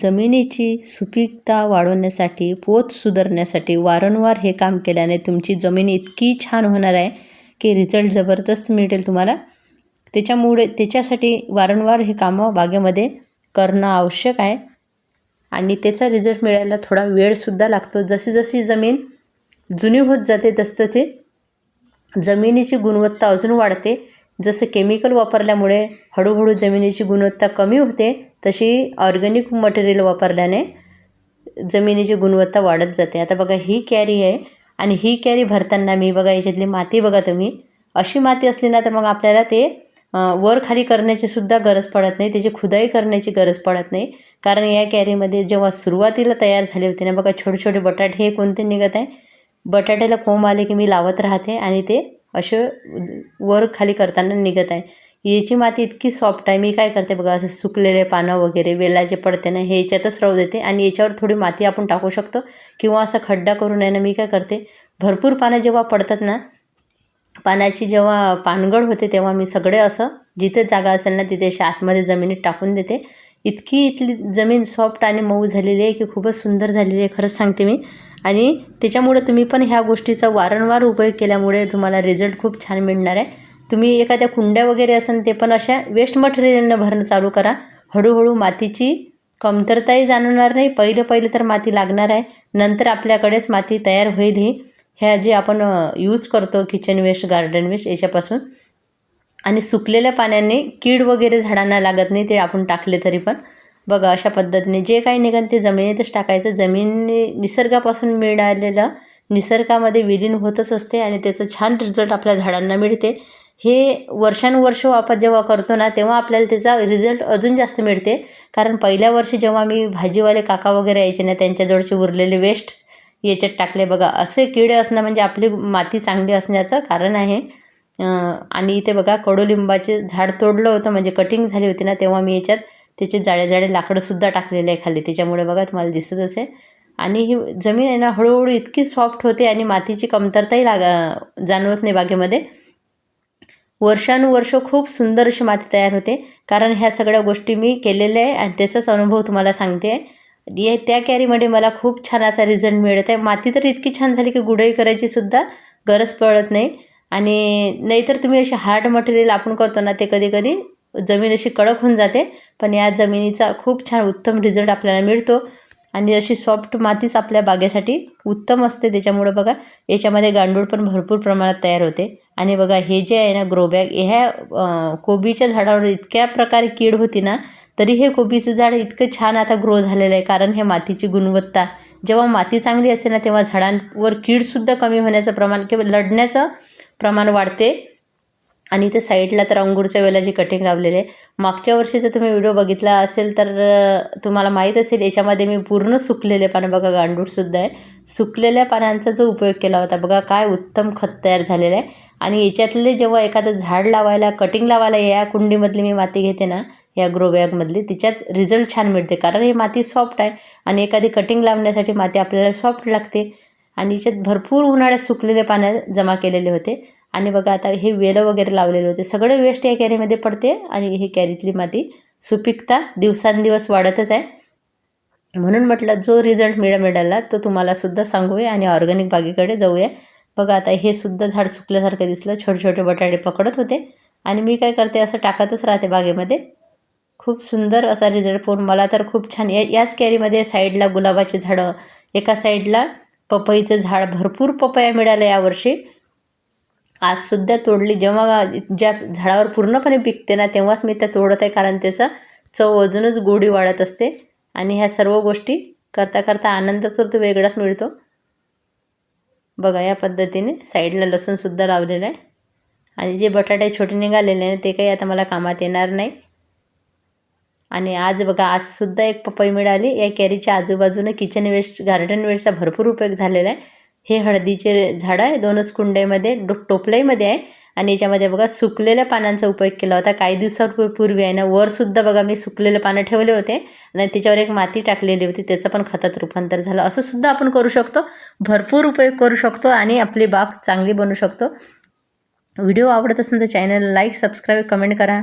जमिनीची सुपीकता वाढवण्यासाठी, पोत सुधारण्यासाठी वारंवार हे काम केल्याने तुमची जमीन इतकी छान होणार आहे की रिझल्ट जबरदस्त मिळेल तुम्हाला. त्याच्यासाठी वारंवार हे कामं बागेमध्ये करणं आवश्यक आहे आणि त्याचा रिझल्ट मिळायला थोडा वेळसुद्धा लागतो. जशी जशी जमीन जुनी होत जाते तसतसे जमिनीची गुणवत्ता अजून वाढते. जसं केमिकल वापरल्यामुळे हळूहळू जमिनीची गुणवत्ता कमी होते, तशी ऑर्गॅनिक मटेरियल वापरल्याने जमिनीची गुणवत्ता वाढत जाते. आता बघा ही कॅरी आहे आणि ही कॅरी भरताना मी बघा याच्यातली माती बघा तुम्ही, अशी माती असली ना तर मग आपल्याला ते वर खाली करण्याची सुद्धा गरज पडत नाही, त्याची खुदाई करण्याची गरज पडत नाही. कारण या कॅरीमध्ये जेव्हा सुरुवातीला तयार झाले होते ना बघा छोटे छोटे बटाटे, हे कोणते निघत आहे, बटाट्याला कोंब आले की मी लावत राहते आणि ते असे वर खाली करताना निघत आहे. याची माती इतकी सॉफ्ट आहे. मी काय करते बघा, असं सुकलेले पानं वगैरे वेलाचे पडते ना हे याच्यातच राहू देते आणि याच्यावर थोडी माती आपण टाकू शकतो किंवा असा खड्डा करून आहे ना मी काय करते, भरपूर पानं जेव्हा पडतात ना, पाण्याची जेव्हा पानगळ होते तेव्हा मी सगळे असं जिथे जागा असेल ना तिथे अशा आतमध्ये जमिनीत टाकून देते. इतकी जमीन सॉफ्ट आणि मऊ झालेली आहे की खूपच सुंदर झालेली आहे, खरंच सांगते मी. आणि त्याच्यामुळे तुम्ही पण ह्या गोष्टीचा वारंवार उपयोग केल्यामुळे तुम्हाला रिझल्ट खूप छान मिळणार आहे. तुम्ही एखाद्या कुंड्या वगैरे असेल ते पण अशा वेस्ट मटेरियलनं भरणं चालू करा. हळूहळू मातीची कमतरताही जाणवणार नाही. पहिले तर माती लागणार आहे, नंतर आपल्याकडेच माती तयार होईल. ही ह्या जे आपण यूज करतो किचन वेस्ट, गार्डन वेस्ट याच्यापासून. आणि सुकलेल्या पाण्याने कीड वगैरे झाडांना लागत नाही, ते आपण टाकले तरी पण. बघा अशा पद्धतीने जे काही निघन ते जमिनीतच टाकायचं. जमीन निसर्गापासून मिळालेलं निसर्गामध्ये विलीन होतच असते आणि त्याचं छान रिझल्ट आपल्या झाडांना मिळते. हे वर्षानुवर्ष आपण जेव्हा करतो ना तेव्हा आपल्याला त्याचा रिझल्ट अजून जास्त मिळते. कारण पहिल्या वर्षी जेव्हा मी भाजीवाले काका वगैरे यायचे ना त्यांच्याजवळचे उरलेले वेस्ट याच्यात टाकले बघा, असे किडे असणं म्हणजे आपली माती चांगली असण्याचं कारण आहे. आणि इथे बघा कडुलिंबाचे झाड तोडलं होतं, म्हणजे कटिंग झाली होती ना तेव्हा मी याच्यात त्याचे जाडे लाकडंसुद्धा टाकलेले आहे खाली, त्याच्यामुळे बघा तुम्हाला दिसत असेल. आणि ही जमीन आहे ना हळूहळू इतकी सॉफ्ट होते आणि मातीची कमतरताही जाणवत नाही बागेमध्ये. वर्षानुवर्ष खूप सुंदर अशी माती तयार होते, कारण ह्या सगळ्या गोष्टी मी केलेल्या आहे आणि त्याचाच अनुभव तुम्हाला सांगते आहे. त्या कॅरीमध्ये मला खूप छान असा रिझल्ट मिळत आहे. माती तर इतकी छान झाली की गुडई करायची सुद्धा गरज पडत नाही. आणि नाहीतर तुम्ही अशी हार्ड मटेरियल आपण करतो ना ते कधी कधी जमीन अशी कडक होऊन जाते, पण या जमिनीचा खूप छान उत्तम रिझल्ट आपल्याला मिळतो. आणि अशी सॉफ्ट मातीच आपल्या बागेसाठी उत्तम असते. त्याच्यामुळे बघा याच्यामध्ये गांडूळ पण भरपूर प्रमाणात तयार होते. आणि बघा हे जे आहे ना ग्रो बॅग, ह्या कोबीच्या झाडावर इतक्या प्रकारे कीड होती ना तरी हे कोबीचं झाड इतकं छान आता ग्रो झालेलं आहे. कारण हे मातीची गुणवत्ता, जेव्हा माती चांगली असते ना तेव्हा झाडांवर कीडसुद्धा कमी होण्याचं प्रमाण किंवा लढण्याचं प्रमाण वाढते. आणि ते साईडला तर अंगूरच्या वेलाची कटिंग लावलेली आहे. मागच्या वर्षीचा तुम्ही व्हिडिओ बघितला असेल तर तुम्हाला माहीत असेल, याच्यामध्ये मी पूर्ण सुकलेले पानं बघा, गांडूळसुद्धा आहे, सुकलेल्या पानांचा जो उपयोग केला होता बघा, काय उत्तम खत तयार झालेलं आहे. आणि याच्यातले जेव्हा एखादं झाड लावायला, कटिंग लावायला या कुंडीमधली मी माती घेते ना, या ग्रो बॅगमधली, तिच्यात रिझल्ट छान मिळते. कारण ही माती सॉफ्ट आहे आणि एखादी कटिंग लावण्यासाठी माती आपल्याला सॉफ्ट लागते. आणि याच्यात भरपूर उन्हाळ्यात सुकलेले पानं जमा केलेले होते. आणि बघा आता हे वेलं वगैरे लावलेले होते, सगळे वेस्ट या कॅरीमध्ये पडते आणि ही कॅरीतली माती सुपीकता दिवसांदिवस वाढतच आहे. म्हणून म्हटलं जो रिझल्ट मिळाला तो तुम्हाला सुद्धा सांगूया आणि ऑर्गॅनिक बागेकडे जाऊया. बघा आता हे सुद्धा झाड सुकल्यासारखं दिसलं, छोटे छोटे बटाटे पकडत होते आणि मी काय करते असं टाकतच राहते बागेमध्ये. खूप सुंदर असा रिझल्ट पाहून मला तर खूप छान. याच कॅरीमध्ये साईडला गुलाबाचे झाडं, एका साईडला पपईचं झाड, भरपूर पपया मिळाल्या यावर्षी. आजसुद्धा तोडली, जेव्हा ज्या झाडावर पूर्णपणे पिकते ना तेव्हाच मी त्या तोडत आहे, कारण त्याचा चव अजूनच गोडी वाढत असते. आणि ह्या सर्व गोष्टी करता करता आनंद तर तो वेगळाच मिळतो. बघा या पद्धतीने साईडला लसूणसुद्धा लावलेलं आहे. आणि जे बटाटे छोटे निघालेले आहे ते काही आता मला कामात येणार नाही. आणि आज बघा आजसुद्धा एक पपई मिळाली. या कॅरीच्या आजूबाजूने किचन वेस्ट, गार्डन वेस्टचा भरपूर उपयोग झालेला आहे. हे हळदीचे झाडं आहे, 2च कुंड्यामध्ये टोपल्यामध्ये आहे. आणि याच्यामध्ये बघा सुकलेल्या पानांचा उपयोग केला होता. काही दिवसापूर्वी आहे ना वरसुद्धा बघा मी सुकलेले पानं ठेवले होते आणि त्याच्यावर एक माती टाकलेली होती, त्याचं पण खतात रूपांतर झालं. असं सुद्धा आपण करू शकतो, भरपूर उपयोग करू शकतो आणि आपली बाग चांगली बनवू शकतो. व्हिडिओ आवडत असेल तर चॅनल लाईक, सबस्क्राईब, कमेंट करा.